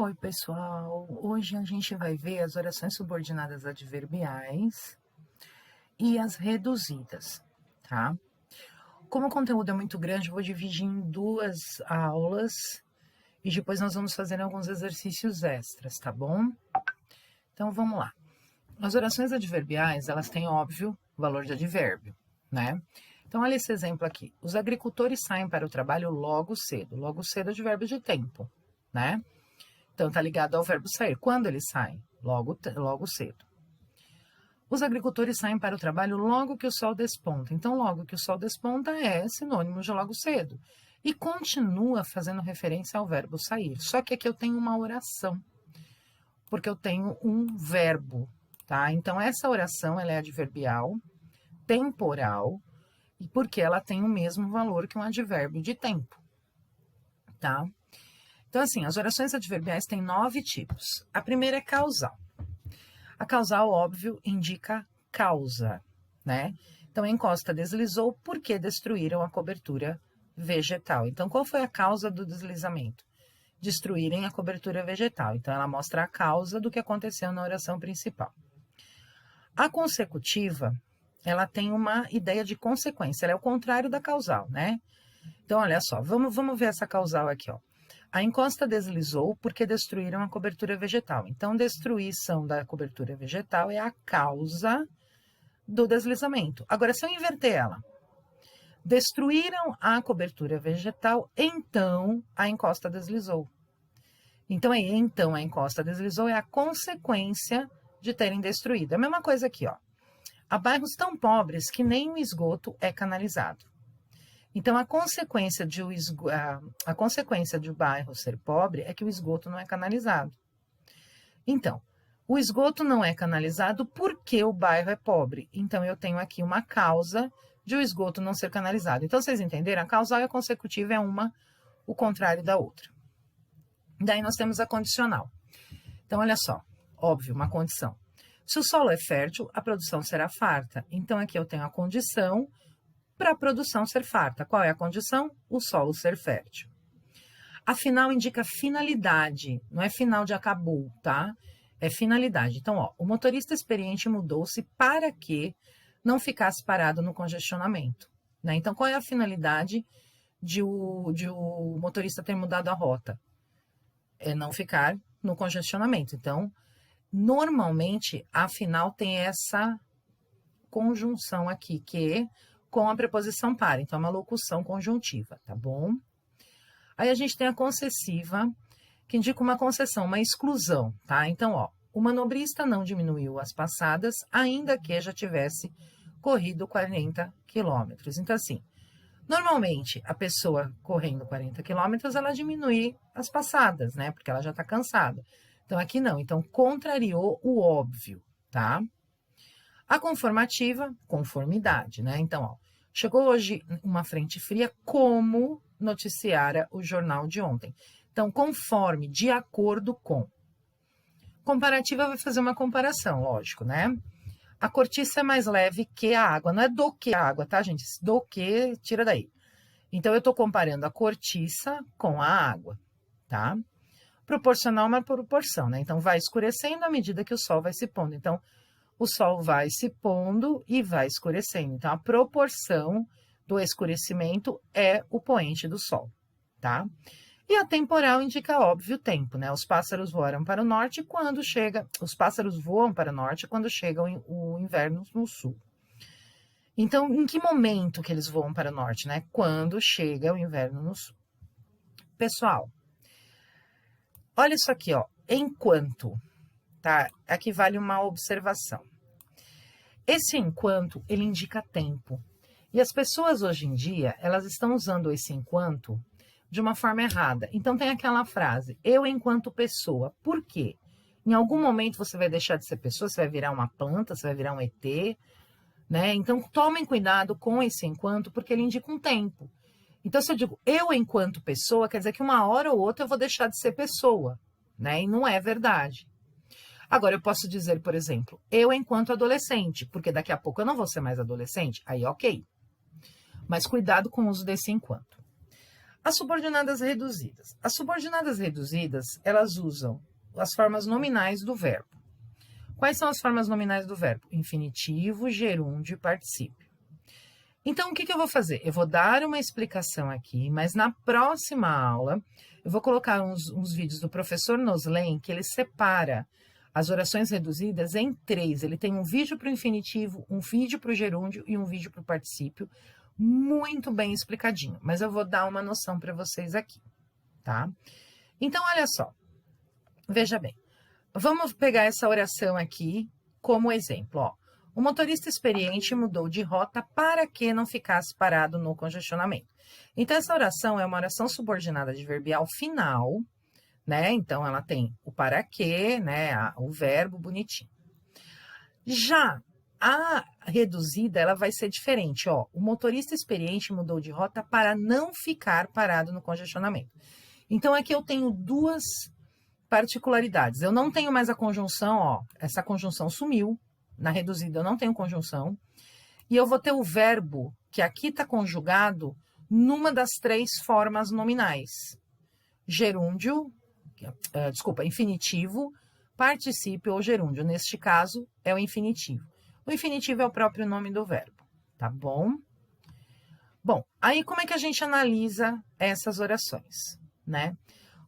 Oi, pessoal. Hoje a gente vai ver as orações subordinadas adverbiais e as reduzidas, tá? Como o conteúdo é muito grande, eu vou dividir em duas aulas e depois nós vamos fazer alguns exercícios extras, tá bom? Então vamos lá. As orações adverbiais, elas têm, óbvio, valor de advérbio, né? Então, olha esse exemplo aqui. Os agricultores saem para o trabalho logo cedo. Logo cedo é advérbio de tempo, né? Então, tá ligado ao verbo sair. Quando eles saem? Logo cedo. Os agricultores saem para o trabalho logo que o sol desponta. Então, logo que o sol desponta é sinônimo de logo cedo. E continua fazendo referência ao verbo sair. Só que aqui eu tenho uma oração, porque eu tenho um verbo, tá? Então, essa oração ela é adverbial, temporal, e porque ela tem o mesmo valor que um advérbio de tempo, tá? Então, assim, as orações adverbiais têm 9 tipos. A primeira é causal. A causal, óbvio, indica causa, né? Então, a encosta deslizou porque destruíram a cobertura vegetal. Então, qual foi a causa do deslizamento? Destruírem a cobertura vegetal. Então, ela mostra a causa do que aconteceu na oração principal. A consecutiva, ela tem uma ideia de consequência. Ela é o contrário da causal, né? Então, olha só, vamos ver essa causal aqui, ó. A encosta deslizou porque destruíram a cobertura vegetal. Então, destruição da cobertura vegetal é a causa do deslizamento. Agora, se eu inverter ela, destruíram a cobertura vegetal, então a encosta deslizou. Então, a encosta deslizou é a consequência de terem destruído. É a mesma coisa aqui, ó. Há bairros tão pobres que nem o esgoto é canalizado. Então, a consequência de o bairro ser pobre é que o esgoto não é canalizado. Então, o esgoto não é canalizado porque o bairro é pobre. Então, eu tenho aqui uma causa de o esgoto não ser canalizado. Então, vocês entenderam? A causal e a consecutiva é uma o contrário da outra. Daí, nós temos a condicional. Então, olha só, óbvio, uma condição. Se o solo é fértil, a produção será farta. Então, aqui eu tenho a condição para a produção ser farta. Qual é a condição? O solo ser fértil. A final indica finalidade, não é final de acabou, tá? É finalidade. Então, ó, o motorista experiente mudou-se para que não ficasse parado no congestionamento, né? Então, qual é a finalidade de o motorista ter mudado a rota? É não ficar no congestionamento. Então, normalmente, a final tem essa conjunção aqui, que com a preposição para. Então, é uma locução conjuntiva, tá bom? Aí a gente tem a concessiva, que indica uma concessão, uma exclusão, tá? Então, ó, o manobrista não diminuiu as passadas, ainda que já tivesse corrido 40 quilômetros. Então, assim, normalmente, a pessoa correndo 40 quilômetros, ela diminui as passadas, né? Porque ela já tá cansada. Então, aqui não. Então, contrariou o óbvio, tá? A conformativa, conformidade, né? Então, ó, chegou hoje uma frente fria, como noticiara o jornal de ontem. Então, conforme, de acordo com. Comparativa vai fazer uma comparação, lógico, né? A cortiça é mais leve que a água. Não é do que a água, tá, gente? Do que, tira daí. Então, eu tô comparando a cortiça com a água, tá? Proporcional é uma proporção, né? Então, vai escurecendo à medida que o sol vai se pondo. Então, o sol vai se pondo e vai escurecendo. Então, a proporção do escurecimento é o poente do sol, tá? E a temporal indica, óbvio, o tempo, né? Os pássaros voam para o norte quando chega... Os pássaros voam para o norte quando chega o inverno no sul. Então, em que momento que eles voam para o norte, né? Quando chega o inverno no sul. Pessoal, olha isso aqui, ó. Enquanto, tá? Aqui vale uma observação. Esse enquanto, ele indica tempo. E as pessoas hoje em dia, elas estão usando esse enquanto de uma forma errada. Então tem aquela frase, eu enquanto pessoa. Por quê? Em algum momento você vai deixar de ser pessoa, você vai virar uma planta, você vai virar um ET, né? Então tomem cuidado com esse enquanto, porque ele indica um tempo. Então se eu digo eu enquanto pessoa, quer dizer que uma hora ou outra eu vou deixar de ser pessoa, né? E não é verdade. Agora, eu posso dizer, por exemplo, eu enquanto adolescente, porque daqui a pouco eu não vou ser mais adolescente, aí ok. Mas cuidado com o uso desse enquanto. As subordinadas reduzidas. As subordinadas reduzidas, elas usam as formas nominais do verbo. Quais são as formas nominais do verbo? Infinitivo, gerúndio e particípio. Então, o que eu vou fazer? Eu vou dar uma explicação aqui, mas na próxima aula, eu vou colocar uns vídeos do professor Noslen, que ele separa as orações reduzidas em 3. Ele tem um vídeo para o infinitivo, um vídeo para o gerúndio e um vídeo para o particípio, muito bem explicadinho. Mas eu vou dar uma noção para vocês aqui, tá? Então, olha só. Veja bem. Vamos pegar essa oração aqui como exemplo, ó. O motorista experiente mudou de rota para que não ficasse parado no congestionamento. Então, essa oração é uma oração subordinada adverbial final, né? Então, ela tem o para que, né? O verbo bonitinho. Já a reduzida, ela vai ser diferente, ó. O motorista experiente mudou de rota para não ficar parado no congestionamento. Então, aqui eu tenho duas particularidades. Eu não tenho mais a conjunção, ó. Essa conjunção sumiu. Na reduzida eu não tenho conjunção. E eu vou ter o verbo, que aqui está conjugado, numa das 3 formas nominais. Gerúndio, infinitivo, particípio ou gerúndio. Neste caso, é o infinitivo. O infinitivo é o próprio nome do verbo, tá bom? Bom, aí como é que a gente analisa essas orações, né?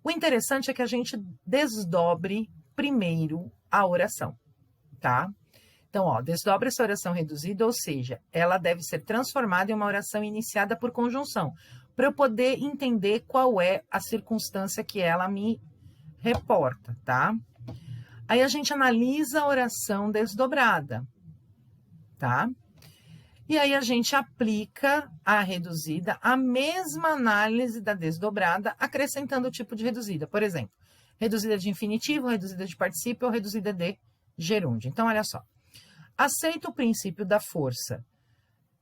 O interessante é que a gente desdobre primeiro a oração, tá? Então, ó, desdobre essa oração reduzida, ou seja, ela deve ser transformada em uma oração iniciada por conjunção, para eu poder entender qual é a circunstância que ela me reporta, tá? Aí a gente analisa a oração desdobrada, tá? E aí a gente aplica a reduzida, a mesma análise da desdobrada, acrescentando o tipo de reduzida. Por exemplo, reduzida de infinitivo, reduzida de particípio ou reduzida de gerúndio. Então, olha só. Aceita o princípio da força.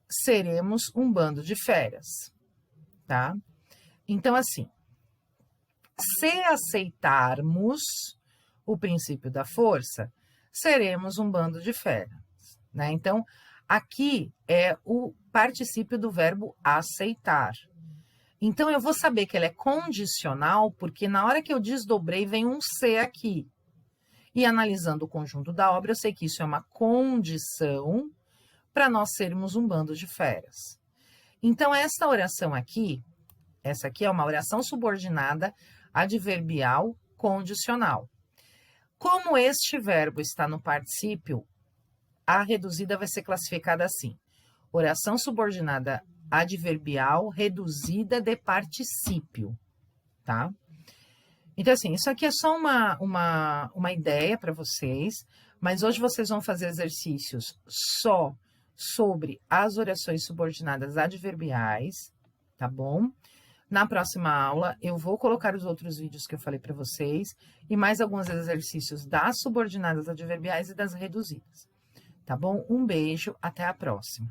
Seremos um bando de feras, tá? Então, assim, se aceitarmos o princípio da força, seremos um bando de feras, né? Então, aqui é o particípio do verbo aceitar. Então, eu vou saber que ele é condicional, porque na hora que eu desdobrei, vem um C aqui. E analisando o conjunto da obra, eu sei que isso é uma condição para nós sermos um bando de feras. Então, essa oração aqui, essa aqui é uma oração subordinada adverbial condicional. Como este verbo está no particípio, a reduzida vai ser classificada assim. Oração subordinada adverbial reduzida de particípio, tá? Então, assim, isso aqui é só uma ideia para vocês, mas hoje vocês vão fazer exercícios só sobre as orações subordinadas adverbiais, tá bom? Na próxima aula, eu vou colocar os outros vídeos que eu falei para vocês e mais alguns exercícios das subordinadas adverbiais e das reduzidas, tá bom? Um beijo, até a próxima.